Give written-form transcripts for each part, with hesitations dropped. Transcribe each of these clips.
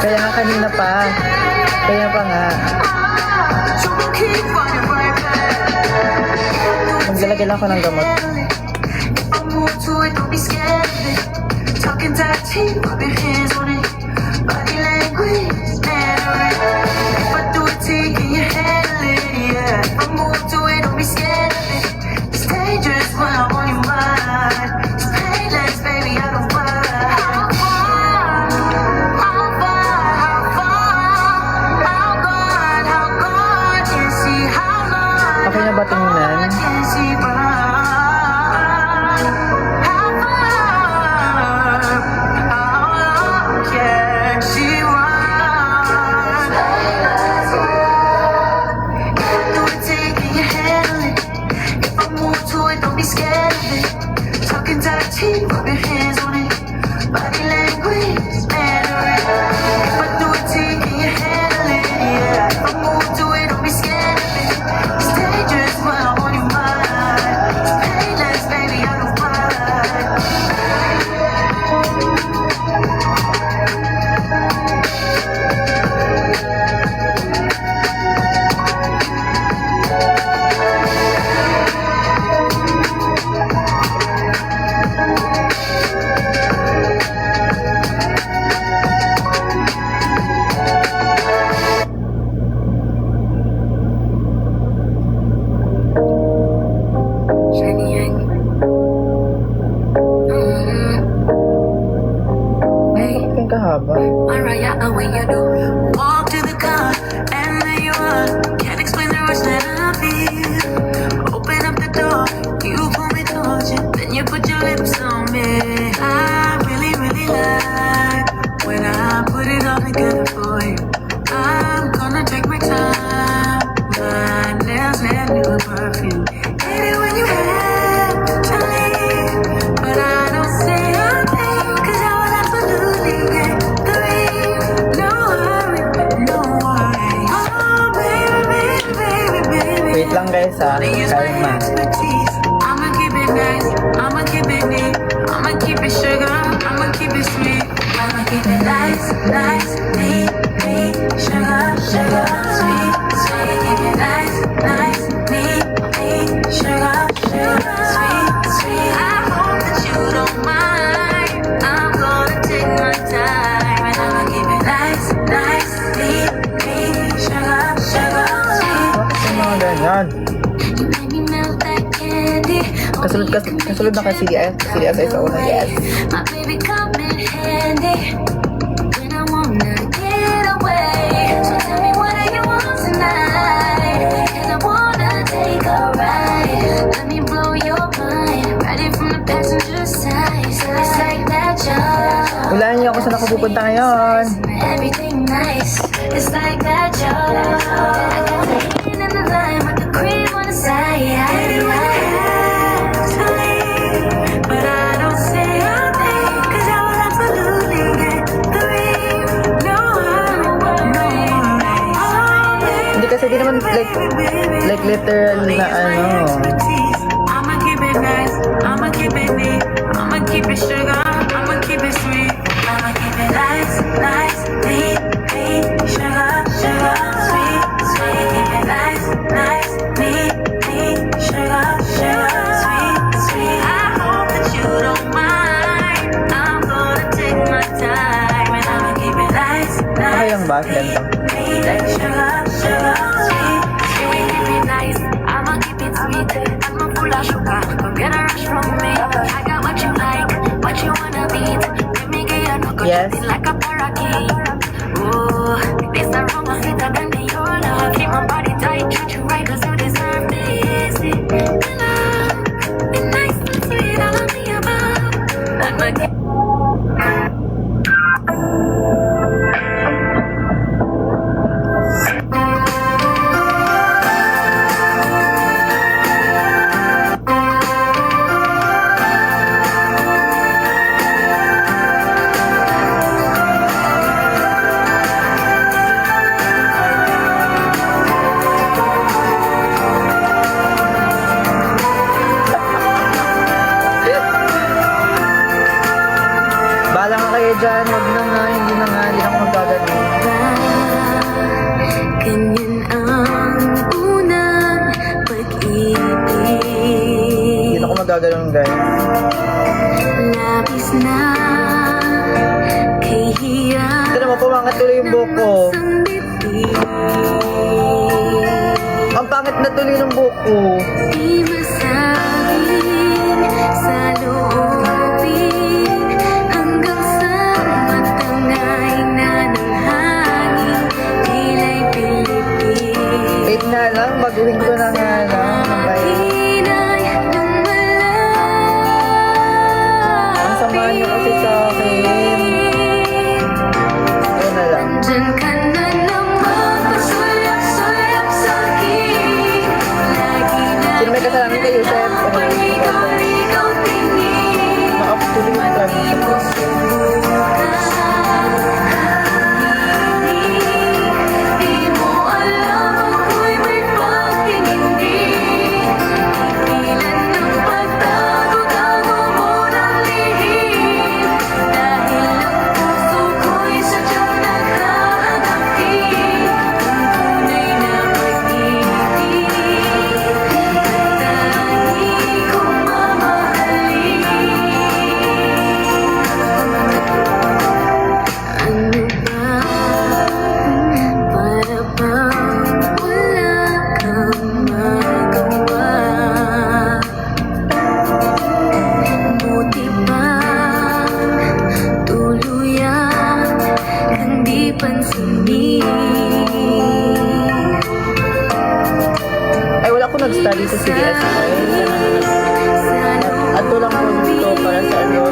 Kaya nga kanina pa. Kaya pa nga. Maglalagay lang ako ng gamot. Okay na ba tingnan? Kahaba. Walk to the car and there you are. Can't explain the rush that I feel. Open up the door, you pull me towards you, then you put your lips on me. I really, really like when I put it all together for you. I'm gonna take my time. My nails and new perfume. Hate it when you have to leave, but I don't say a thing, 'cause I will absolutely get the ring. No worry, no worry. Oh, baby, baby, baby. Wait lang guys ha. Kalma. I'ma keep it nice, I'ma keep it neat, I'ma keep it sugar, I'ma keep it sweet. I'ma keep it nice, nice, neat, neat, sugar, sugar, sweet, sweet. Keep it nice, nice, neat, neat, sugar, sugar, sweet, sweet. I hope that you don't mind. I'm gonna take my time and I'ma keep it nice, nice, neat, neat, sugar, sugar, sweet. Bakit yung mga ganyan? You make me melt like candy. Kasunod na kasi CDS sa una. Yes. My baby come in handy when I wanna get away. So tell me what do you want tonight? 'Cause I wanna take a ride. Let me blow your mind. Right from the passenger side. It's like that job. Hulaan niyo ako saan ako pupunta ngayon. Everything nice. It's like that job. I got the hand in the line with the cream on the side. But I don't say a thing, 'cause I will absolutely get the ring. No worry. Hindi kasi di naman like literal na ano. I'ma keep it nice, I'ma keep it neat, I'ma keep it sugar, I'ma keep it sweet. I'ma keep it nice, nice, neat, neat, sugar, sugar, sweet, sweet. Keep it nice, nice, neat, neat, sugar, sugar, sweet, sweet. I hope that you don't mind. I'm gonna take my time and I'ma keep it nice, Okay nice, lang ba? Ganito. neat, sugar, sugar, sweet, sweet. Keep it nice, I'ma keep it sweet. I'ma pull out sugar, come get a rush from me. I got what you like, what you wanna beat. Let me get your knuckle, Yes. like a parakeet. Ooh, this a rumor sweeter than the your love. Keep my body tight, treat you right 'cause you deserve this. Love, be nice and sweet, all of the above. I'ma keep guys. Labis na kay hirap Ito naman, pumangat tuloy yung buhok ko. Ang pangit na tuloy ng buhok ko. Di masaging sa loobin hanggang sa matangay na ng hangin. Tila'y Pilipin. Wait na lang, baguhin ko na nga lang. Hinay Ang sama niyo kasi sa akin. Ito na lang. Diyan ka na naman, pasulap-sulap sa'kin. Lagi-lagi Sino may kasalanan kay Yusef? ikaw tingin. Ma-up-tuloy yung plan sa puso. Di mo alam ako'y may pagtingindi. Ilan ng pagtago-tago mo ng lihim. Dahil ang puso ko'y sadyang naghahanapin ng tunay na pag-ibig. Tangi kong mamahalin. Ano ba? Para bang wala kang magawa? Buti pa tuluyan hindi pansinin. Ay, wala ko nag-study sa CDS. At lang po dito para sa ano.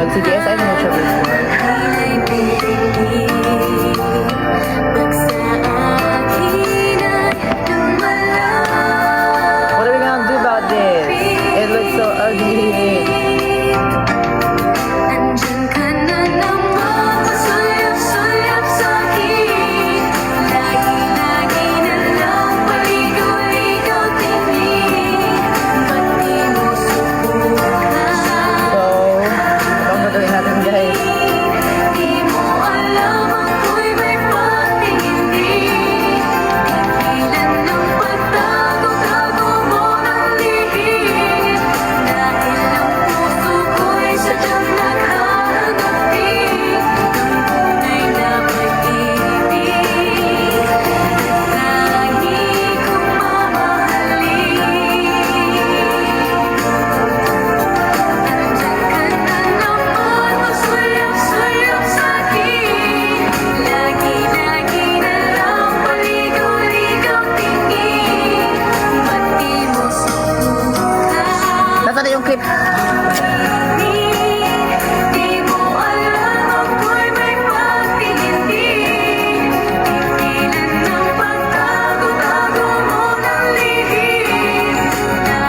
Mag-CDS ay mo siya before. What are we gonna do about this? It looks so ugly. Andyan ka na naman, pasulap-sulap sa'kin. Lagi-lagi na lang paligaw-ligaw tingin. Ba't di mo subukan? So, ito ang gagawin natin guys. Di mo alam ako'y may pagtingindi. Ilan ng pagtago-tago mo ng lihim. Dahil ang puso ko'y sadyang naghahanapin ng tunay na pag-ibig. Tangi kong mamahalin. Andyan ka na naman, magsulap-sulap sa'kin. Lagi-lagi na lang paligaw-ligaw tingin. Ba't di mo subukan? Nasaan na yung clip? Di mo alam ako'y may pagtingindi. Ilan ng pagtago-tago mo ng lihim.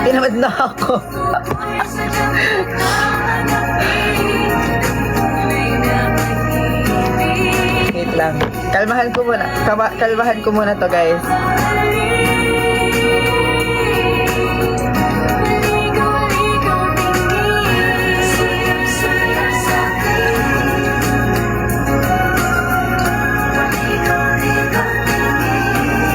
Tinamad na ako. Ako'y sadyang naghahanapin ng tunay na pag-ibig. Wait lang. Kalmahan ko muna. Kalmahan ko muna to guys. Paligaw-ligaw tingin. Sulap-sulap sa'kin. Paligaw-ligaw tingin.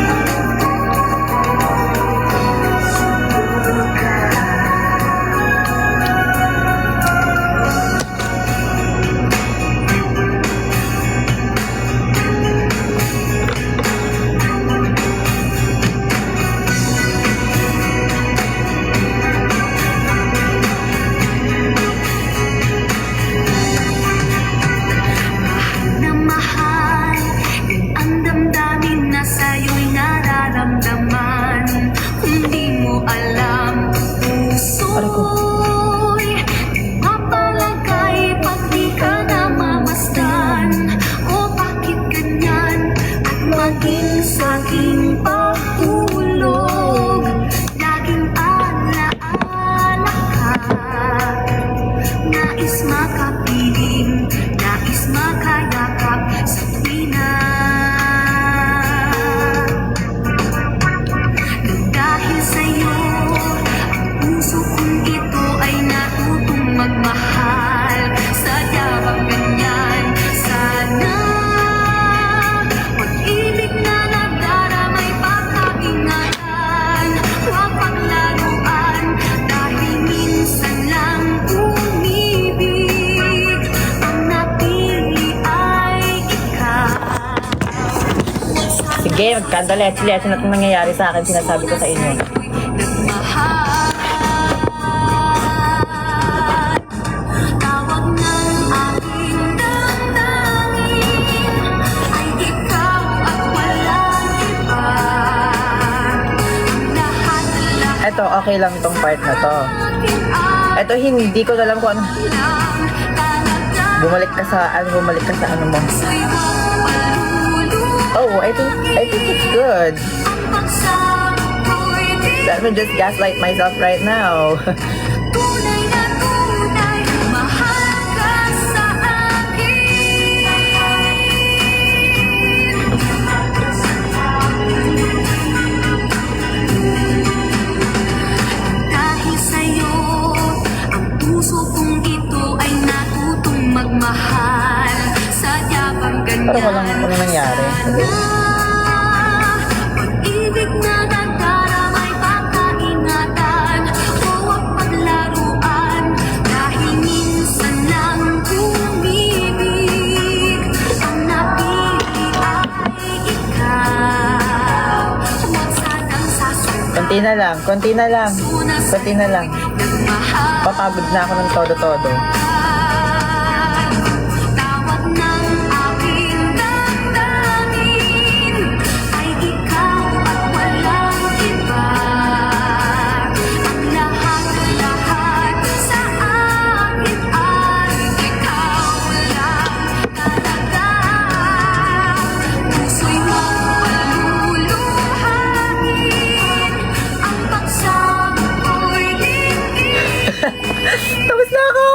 Sige, magkanda-let's-let's na itong nangyayari sa akin, sinasabi ko sa inyo. Tawag ng aking damdamin ay ikaw at walang iba. Lahat Eto, okay lang tong part na to. Eto, hindi ko alam kung ano. Bumalik ka sa ano mo. Oh, I think it's good. Let me just gaslight myself right now. Tunay na tunay, mahal ka sa akin. Dahil sa'yo, ang puso kong ito ay natutong magmahal. Sadyang ganyan. Parang walang nangyari. Pag-ibig na nagdaramay pagkaingatan o ang paglaruan. Dahil minsan lang umibig, ang napili ay ikaw. Huwag sanang sasaktan. Konti na lang. Konti na lang. Nagmahal. Papagod na ako ng todo-todo. Tawag ng aking damdamin ay ikaw at walang iba. Ang lahat-lahat sa akin ay ikaw lang talaga. Puso'y maluluhain, ang pagsama ko'y ligid. Tapos na ako!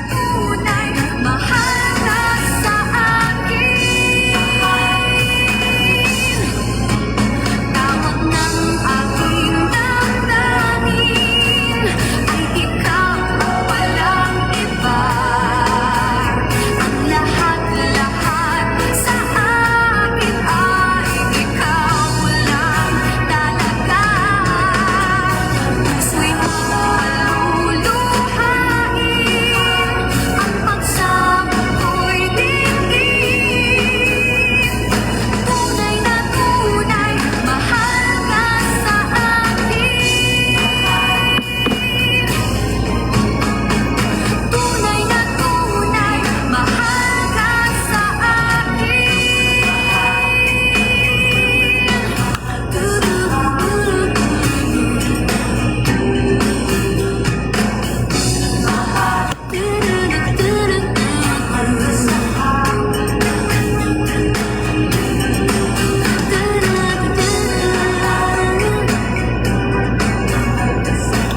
Tunay, mahal ka sa akin. Tawag ng aking damdamin ay ikaw at walang iba. Ang lahat-lahat sa akin ay ikaw lang talaga. Puso'y maluluhain, ang pagsama ko'y ligid. Tunay na tunay, mahal ka sa akin. Tunay na tunay, mahal ka sa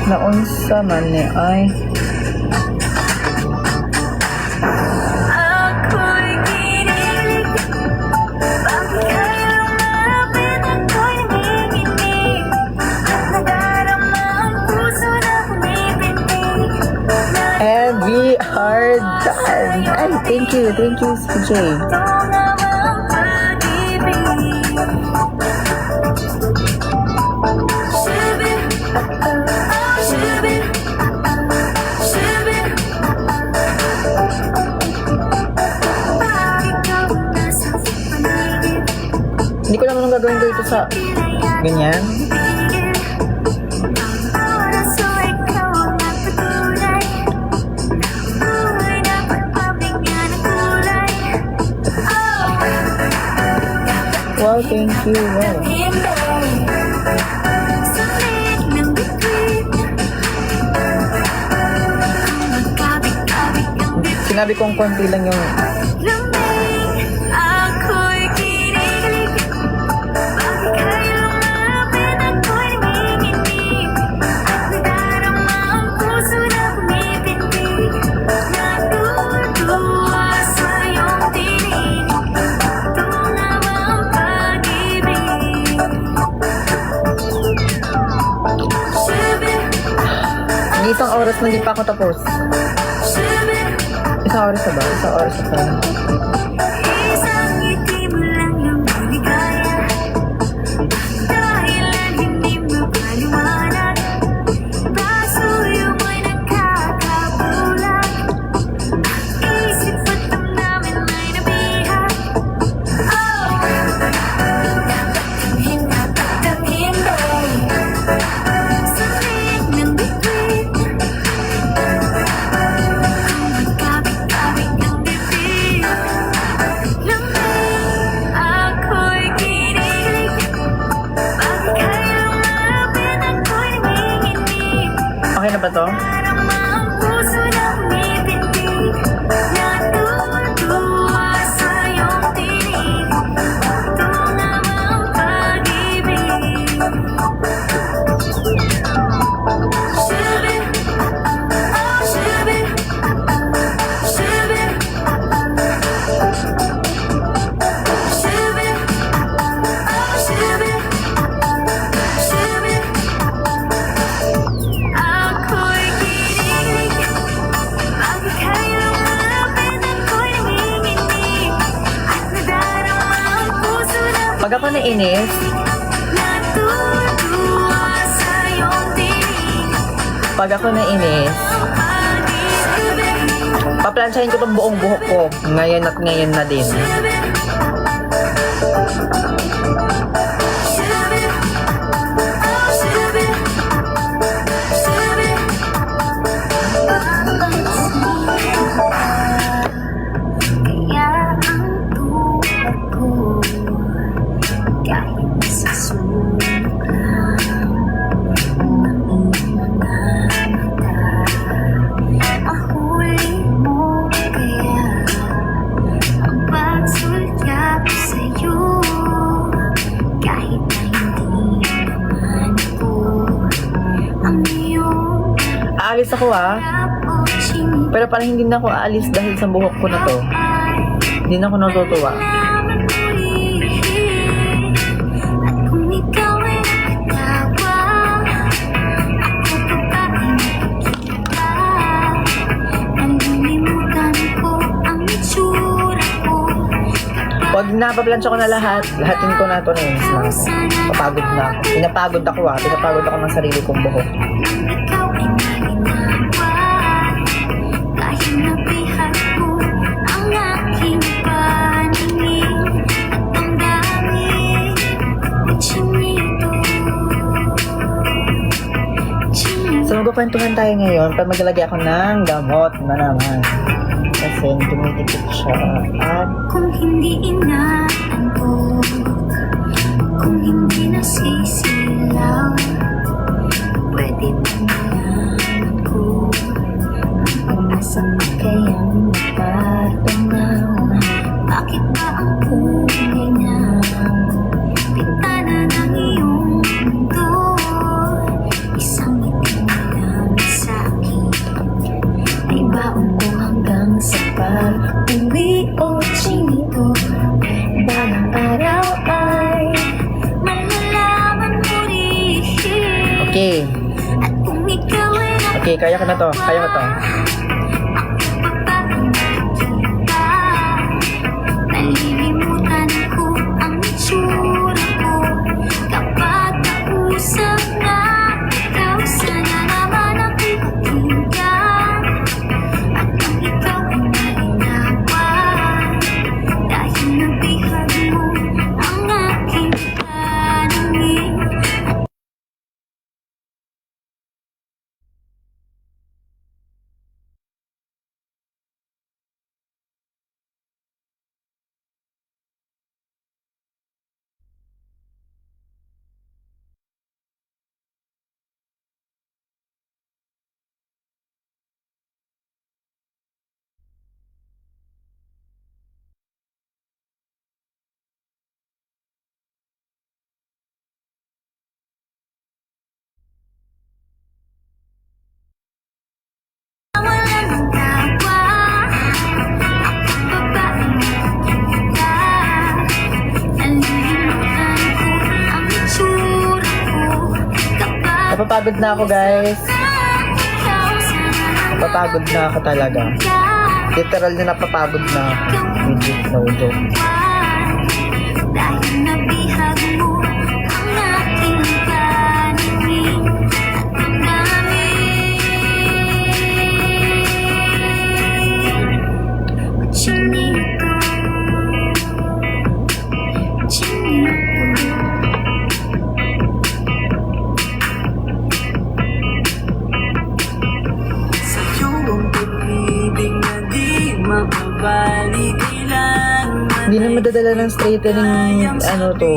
Naunsa man ni ay. Ako'y kinilig, bakit kayo lumapit ako'y nanginginig, at nadarama ang puso na pumipintig. And we are done. Ay, thank you, CJ. Ito nga ang pag-ibig. Shubi, oh shubi, shubi. Bakit ikaw nasa paligid? Hindi ko naman ang gagawin ko ito sa ganyan. Oras o ikaw ang nagpatunay, buhay dapat mabigyan ng kulay. Wow, thank you. Wow. Sakit ng bituin, magkabig-kabig ang bituin. Sinabi kong konti lang yung Lamig, ako'y kinikilig, bakit kayo lumapit ako'y nanginginig, at nadarama ang puso na pumipintig. Natutuwa sa iyong tinig, ito nga ang pag-ibig. Shubi, isang oras na hindi pa ako tapos. shubi, Isang oras na ba? Isang oras na pa. isang ngiti mo lang yung maligaya, dahilan hindi mo paliwanag, basuyo mo'y nagkakabulag, isip at damdamin may nabihag. Pag ako nainis, Natutuwa sa iyong tinig. pag ako nainis, paplansyahin ko tong buong buhok ko. Ngayon at ngayon na din. Kaya ang tulad ko, kahit sa sunog lang ng iyong mga mata, mahuli mo kaya ang pagsulya ko sa'yo, kahit na hindi naman ito ang iyong Aalis ako approaching. Pero parang hindi na ako aalis dahil sa buhok ko na to. Hindi na ako natutuwa. At kung ikaw ay nakatawa, ako pa ba ay nakikita? Nalilimutan ko ang itsura ko. Pag napaplansya ko na lahat, lahatin ko na ito na yun. Papagod na ako. Pinapagod ako Pinapagod ako ng sarili kong buhok. Ikaw ay nalinawa, dahil nabihat mo ang aking paningin at ang dami at chinito. So magkukwentuhan tayo ngayon pag maglalagay ako ng gamot na naman. Kasi tumitipid siya. At Kung hindi inaantok, kung hindi nasisilaw, pwede ba malaman ko ang pag-asa ko kayang napatunaw? Bakit ba ang kulay ng bintana ng iyong mundo isang itim na lang sa akin? Ay baon ko hanggang sa pag-uwi o chinito. Balang araw ay malalaman mo rin. okay. At kung ikaw ay Okay, kaya ko na to. Kaya ko to. nakakita, nalilimutan ko ang itsura ko. Kapag nakusap na ikaw, sana naman ang ipakinggan. At kung ikaw ay nalinawa, dahil nabihag mo ang aking paningin. Wala nang tawa, ako pa ba ay nakikita? Nalilimutan ko ang itsura ko. Kapag Napapagod na ako, guys. ikaw, sana Napapagod na ako talaga. Literal na napapagod na ako. Legit, no joke. dahil nabihag mo ang aking paningin at ang dami chinito, chinito. Sa'yo ang pag-ibig na di mababalik kailanman. Hindi na madadala ng straightening, ano to,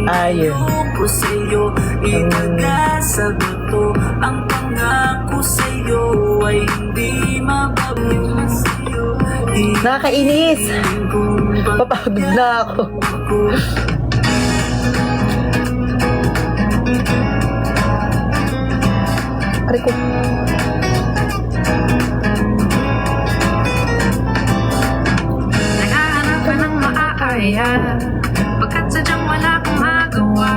iron. Ko sa'yo, ipag-asa ba to? Ang pangako sa'yo ay hindi mababalik sa'yo. Nakakainis! Papagod na ako. Aray ko. Naghahanap ka ng maaaya pagkat sadyang wala kang magawa.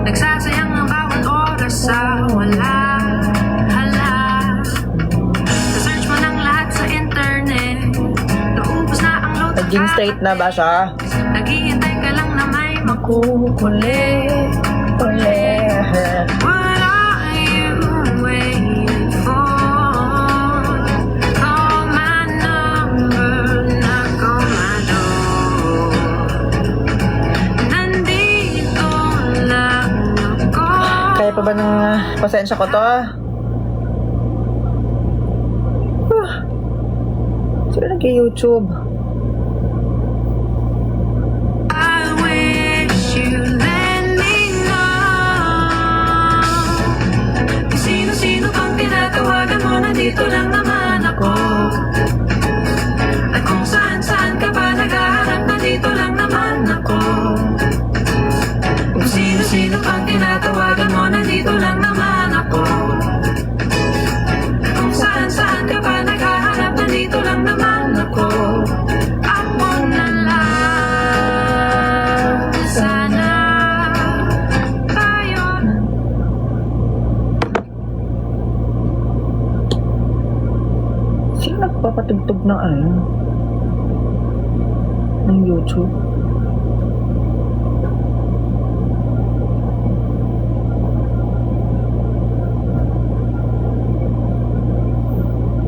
Nagsasayang ang bawat oras sa wala. Hala, na-search mo ng lahat sa internet. Naubos na ang load ng Naging straight na ba siya? Naghihintay ka lang na may makukulit Ulit. What are you waiting for? Call my number, knock on my door. Nandito lang ako. Kaya pa ba ng pasensya ko to? Sino nag-YouTube? I wish you let me know. Sino-sino pang tinatawagan mo, nandito lang naman ako. At kung saan-saan ka pa naghahanap, nandito lang naman ako. Kung sino-sino pang tinatawagan mo, nandito lang naman ako. At kung saan-saan ka pa naghahanap, nandito lang naman ako. Ako na lang, sana tayo. Sino nagpapatugtog ng ano? Ng YouTube?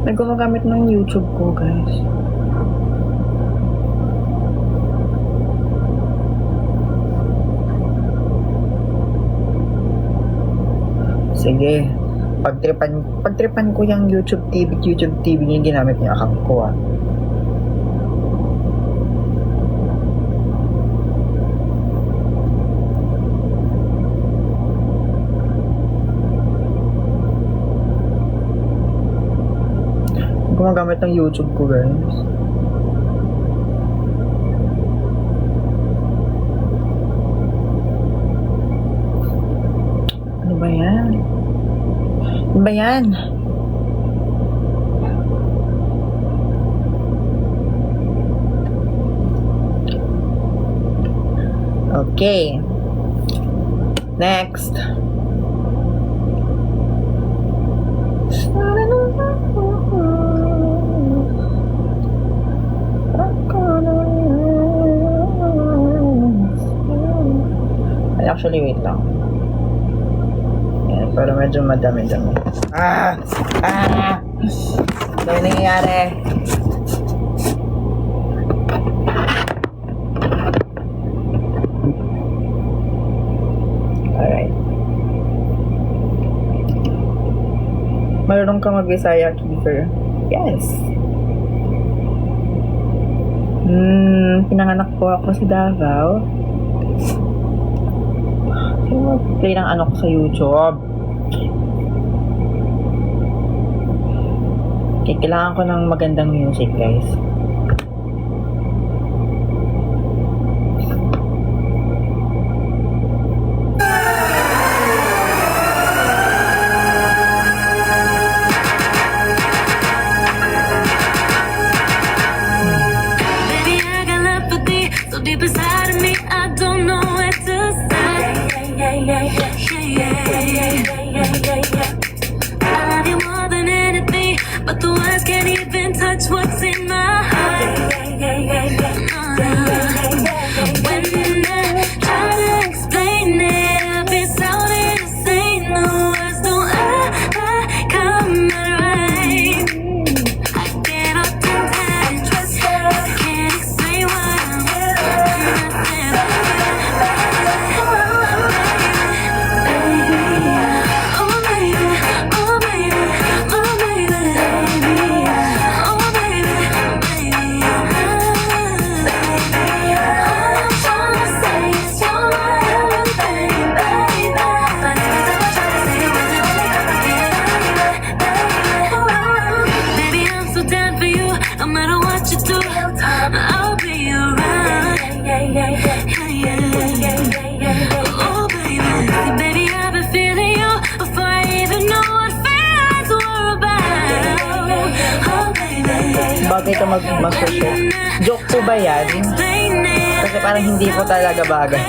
May gumagamit ng YouTube ko, guys. Sige. Pagtripan ko yung YouTube TV yung ginamit niya account ko, ah. Gumagamit ng YouTube ko, guys. Ano ba yan? Ano ba yan? Okay. Next. Ay, actually, wait lang. Ayan, pero medyo madami-dami. Ano yung nangyayari? Alright. Marunong ka mag-Bisaya, Kiefer? Yes. Pinanganak po ako sa Davao. Sino play ng ano ko sa YouTube? Okay, kailangan ko ng magandang music, guys. Baby, I got love for thee, so deep inside of me, I don't know where to start. I love you more than anything, but the words can't even touch what's in my heart. When I try to explain it, it's sounding insane. The words don't come out right. I get all tongue-tied, I can't explain what I'm oh baby, oh baby, oh baby, oh baby, baby. I'm trying to say it's your everything, baby. But every time I try to say it, it's only gonna get baby, I'm so down for you. No matter what you do, I'll be around. Oh baby, baby, I've been feeling you before I even know what feelings were about. Oh baby, Bagay ka mag-social. Joke po ba yan? Kasi parang hindi po talaga bagay.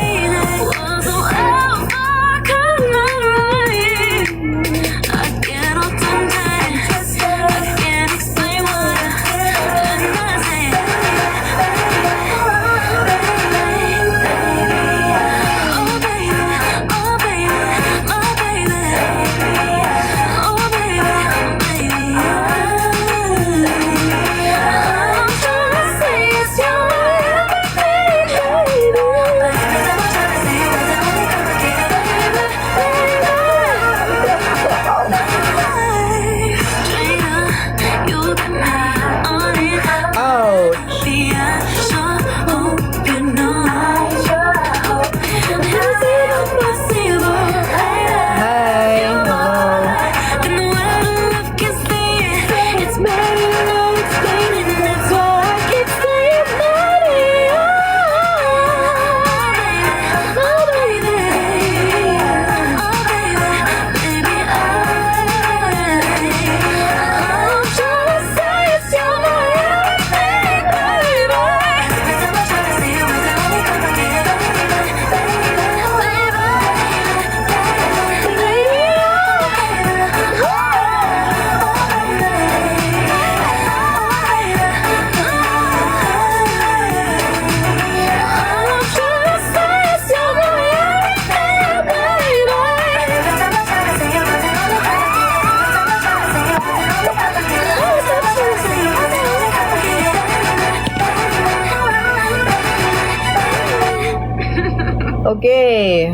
Okay.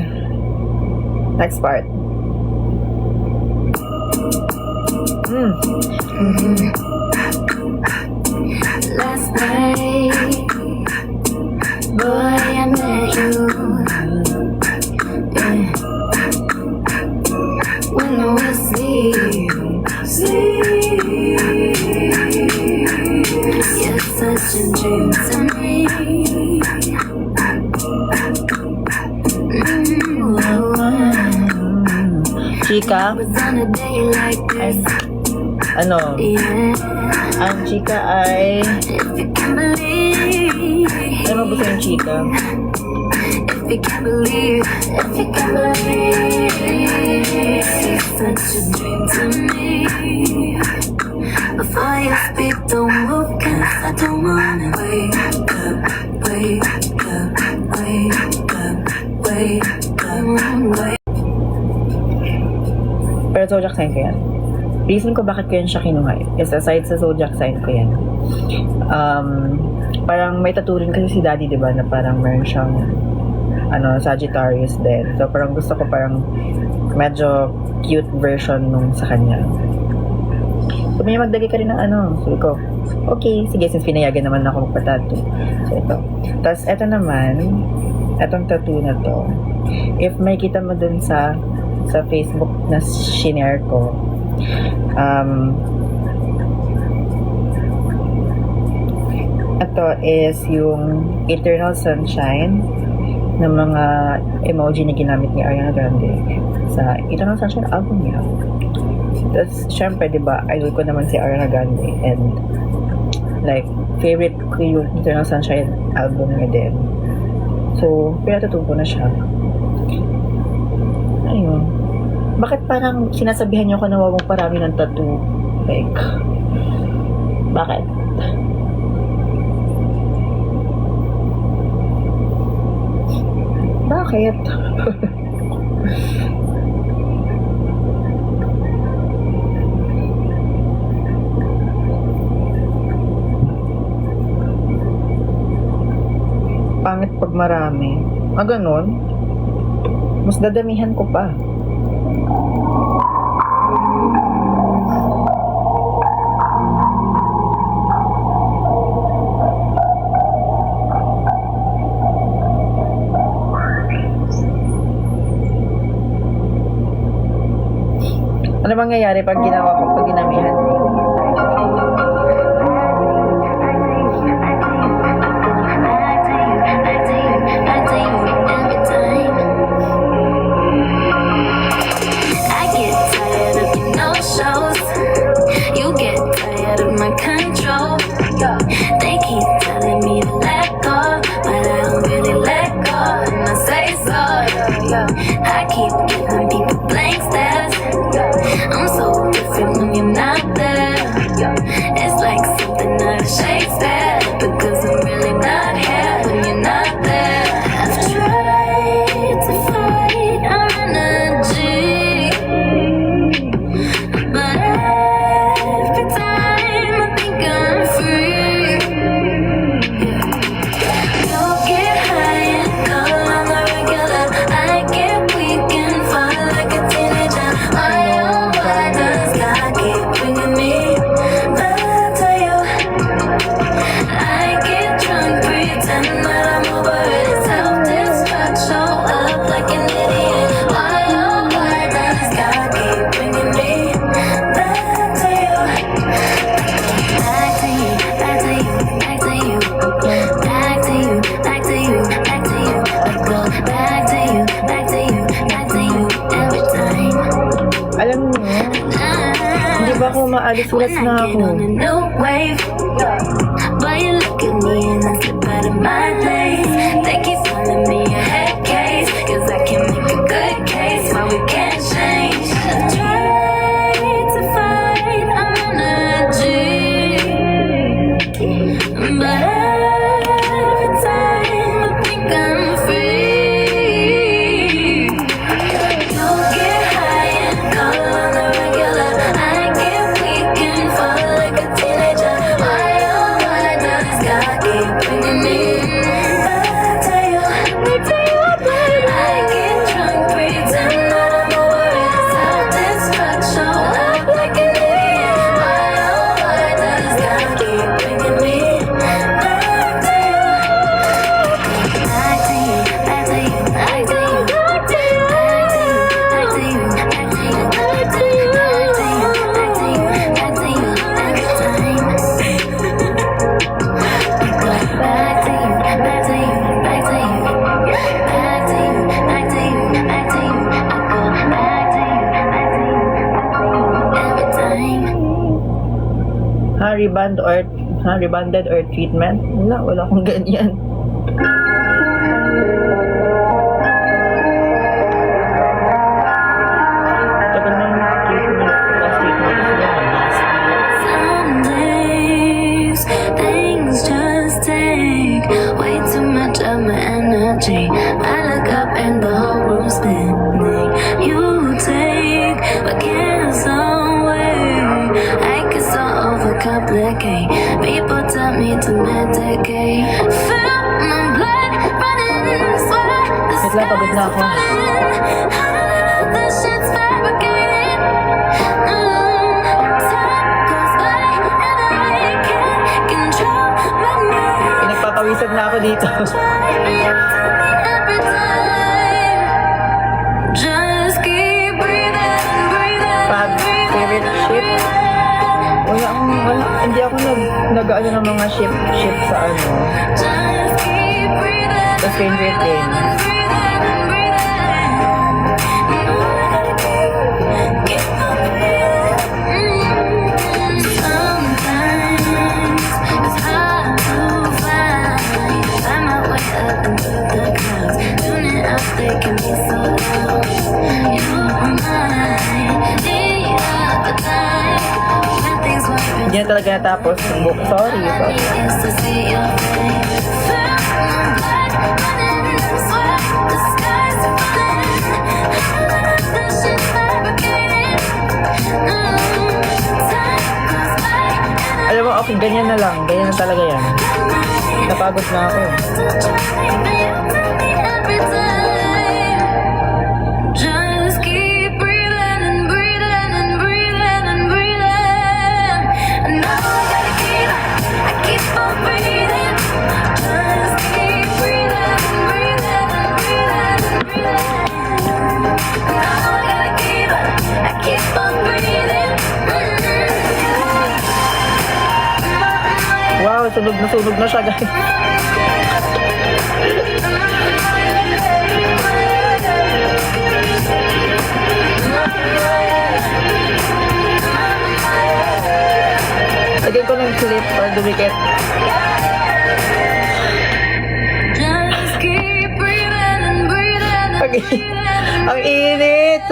Next part. Last night, boy, I met you. Yeah. When I was sleep, you're such a dream to me. Chika, Was on a day like this, ano, yeah. ang chika ay, If you can believe, ano ba yung chika? if you can believe, if you can believe, it's such a dream to me. Before you speak, don't move, 'cause I don't wanna wake up, wake up, wake up, wake up, wake up. Pero zodiac sign ko yan. Reason ko bakit ko yan siya kinuha is aside sa zodiac sign ko yan. Parang may tattoo rin kasi si daddy, di ba, na parang meron siyang Sagittarius din. So parang gusto ko parang medyo cute version nung sa kanya. So may magdagay ka rin ng So ko, okay, sige, since pinayagan naman ako magpa-tattoo. So ito. Tapos ito naman, etong tattoo na to, if may kita mo dun sa Facebook na shinare ko, ito is yung Eternal Sunshine ng mga emoji na ginamit ni Ariana Grande sa Eternal Sunshine album niya. Tapos, syempre, diba, idol ko naman si Ariana Grande and like, favorite ko yung Eternal Sunshine album niya din. So, pinatutong ko na siya. Ayun. Bakit parang sinasabihan niyo ako na huwag mong parami ng tattoo? Like, bakit? Bakit? Pangit pag marami. Ganon? Mas dadamihan ko pa. Ano bang nangyayari pag ginawa ko, pag ginamihan? I get tired of your no-shows. You get tired of my control. They keep telling me to let go, but I don't really let go, and I say so. I keep giving people blank stares. I'm so different when you're not there. It's like something out of Shakespeare, because I'm really not here when you're not there. I've tried to fight our energy, but every time I think I'm free, you get high and go on the regular. I get weak and fall like a teenager. Why does God keep bringing me back to you? I get drunk, pretend that I'm over it. Self-destruct, show up like an idiot. Why does God keep bringing me back to you? Back to you, back to you, back to you. Back to you, back to you, back to you. I go back to you, back to you, back to you every time. Alam niyo, hindi ba ako maalis ulit When na I ako? get on a new wave, but you look at me and I slip out of my place. They keep telling me a head case, 'cause I can make a good case why we can't change. I tried to fight our energy, but every time I think I'm free, you get high and call on the regular. I get weak and fall like a teenager. Why does God keep bringing me back to you? Back to you, baby. rebanded or treatment. Wala akong ganyan. Tagal na yung treatment. Last treatment is yan. Some days things just take way too much of my energy. I look up and the whole room's spinning. You take my cares away. I get so overcomplicate. People tell me to medicate. Feel my blood running, sweat. The Wait lang, pagod na ako. This shit's fabricated. Time goes by and I can't control my mind. Pinagpapawisan na ako dito. Every time, just keep breathing, breathing, Pag favorite ship? Hindi ako nag-ano ng mga ship sa ano. just keep breathing, Sa Stranger Things. keep on breathing. Sometimes it's hard to find my way up into the clouds. Tuning out, they can be so loud. You remind me of the time when things were Hindi na talaga natapos yung book. Sorry. is to see your face. Feel my blood running, sweat, the sky's falling. This shit's fabricated. Time goes by and Alam mo, okay, ganyan na lang. Ganyan na talaga yan. Napagod na ako. every time. Just keep breathing and breathing and breathing and breathing. And now I gotta keep on breathing. Just keep breathing and breathing and breathing and breathing. And now I gotta keep on breathing. Wow, sunog na siya, guys. Lagyan ko ng clip or dumikit. Just keep breathing and breathing and breathing. Ang init!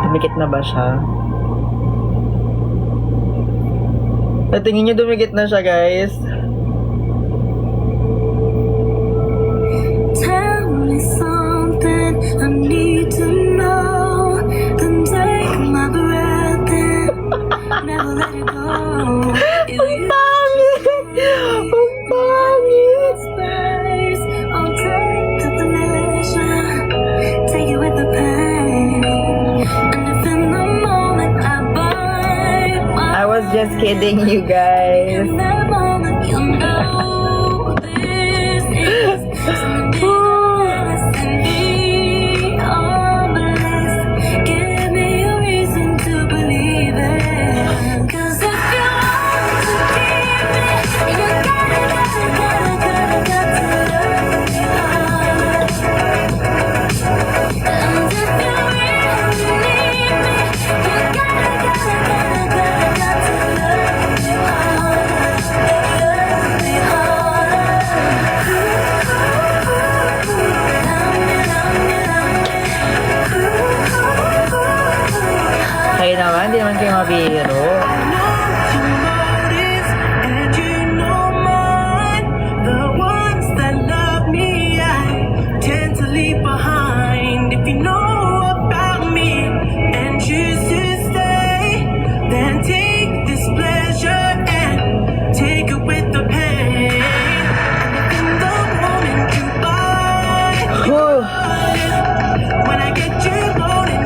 Dumikit na ba siya? Natingin niyo dumikit na siya, guys. Tell me something I need to know. Then take my breath and never let it go. If you Ang pangit! space, I'll take the pleasure, take it with the pain. And if in the moment I bite I my was just kidding you guys. in that moment you know this is something less than beyond bliss. Give me a reason to believe it. 'Cause if you want to keep it, you gotta to learn me hard. And if you really need me, you gotta to learn me hard. Learn me hard. Kayo naman, hindi naman kayo mabiro. And you know mine, the ones that love me, I tend to leave behind. If you know about me and choose to stay, then take this pleasure and take it with the pain. And if in the moment you bite, Whew. when I get you loaded.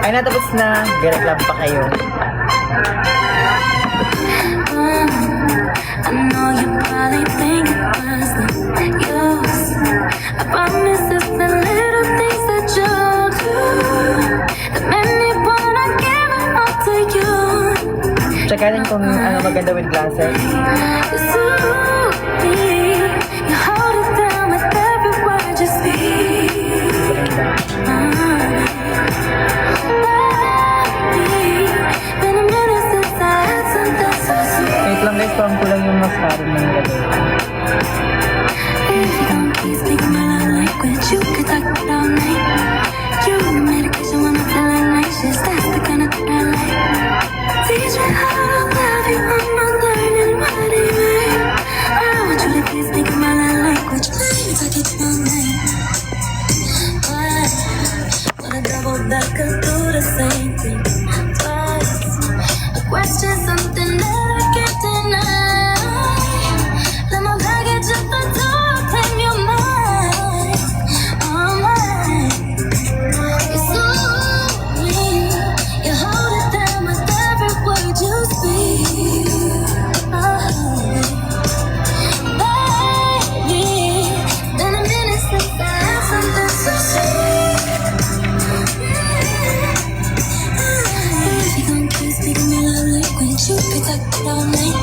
Ay, natapos na. Gareklam pa kayo. I know you probably think it was the use. I promise it's the little things that you do that make me wanna give it all to you. Check natin kung ano maganda with glasses. You suit me. You hold it down with every word you speak. Been a minute since I had something so sweet. Wait lang guys, parang kulang yung mascara na nilagay. If you don't keep speaking my love language, you could talk it all night. You the medication when I'm feeling anxious. That's the kind of thing I like. Teach me how to love you. I'm not learning what it means. I want you to keep speaking my love language. Baby, talk it all night. Wanna double back and do the same thing twice. A question, something that I can't deny. Let my baggage at the door, claim your mind. Oh, mine. You soothe me. You hold it down with every word you speak. Oh, baby, been a minute since I had something so sweet. If you don't keep speaking my love language, you could talk it all night.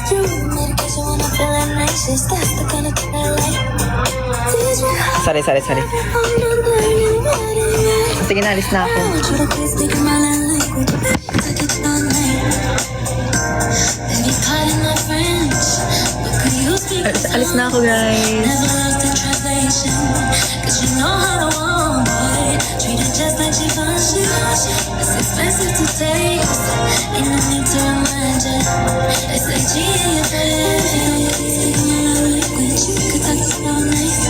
You the medication when I'm feeling anxious. That's the kind of thing I like. Teach me how Sorry. I'm not learning what it means. Sige na, alis na ako. I want you to keep speaking my love language. Talk it all night. Baby, pardon my French, but could you speak Alis na ako guys. Never lost in translation, 'cause you know how to want, boy. Treat it just like she wants you. It's expensive to taste, ain't no need to remind you. It's like G in your face. Speaking my love language, you could talk it all night.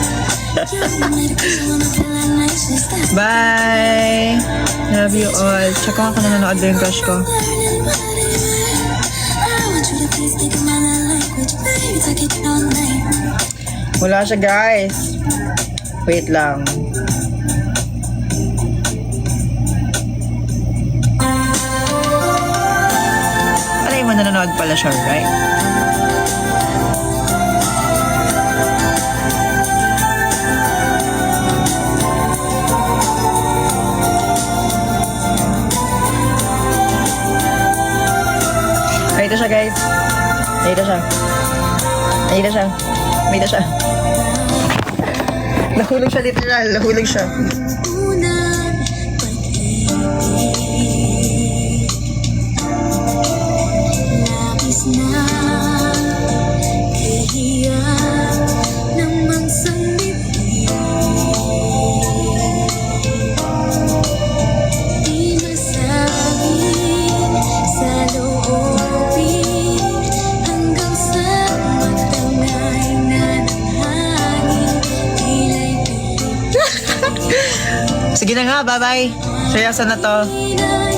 You the medication when I'm feeling anxious. That's Bye! Love you all. Tsaka ako nanonood ba yung crush ko? learning what it means. I want you to keep speaking my love language, baby, talk it all night. Wala siya guys. Wait lang. Alay mo, nanonood pala siya, right? Ay, ito siya guys. Ay, ito siya. Ay, ito siya. May ito siya. Nahulog siya literal. Nahulog siya. Unang pag-ibig, labis na kahiyan ng mangsang bibig. Di masabi sa loobin hanggang sa matangay na ng hangin. Tila'y Sige na nga, bye-bye. Seryoso na to.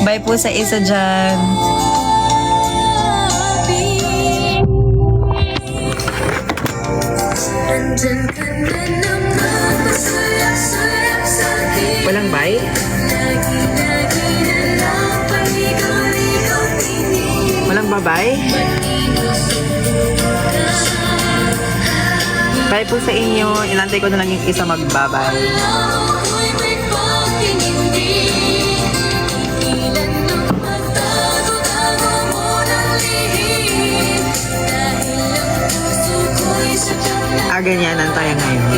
Bye po sa isa dyan. Andyan ka na naman, pasulak-sulak sa akin. Walang bye? Lagi-lagi na lang, paligaw-ligaw pinig. Walang bye-bye? Bye po sa inyo. Inantay ko na lang yung isa mag-bye-bye. Ako'y may pakinindig. Ilan ng pagtago-tago mo ng lihim. Dahil ang puso ko'y sadyang na Ganyanan tayo ngayon.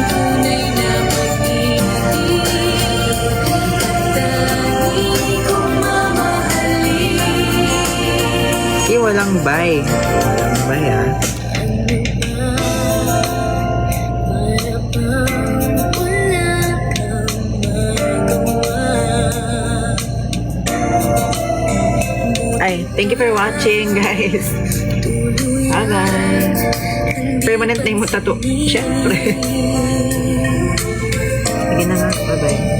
tunay na pag-ibig. Tangi kong mamahalin. Walang bye. Walang bye ah. Ay, thank you for watching, guys. Bye-bye. Permanent name mo tattoo. Siyempre. Sige na nga. Bye-bye.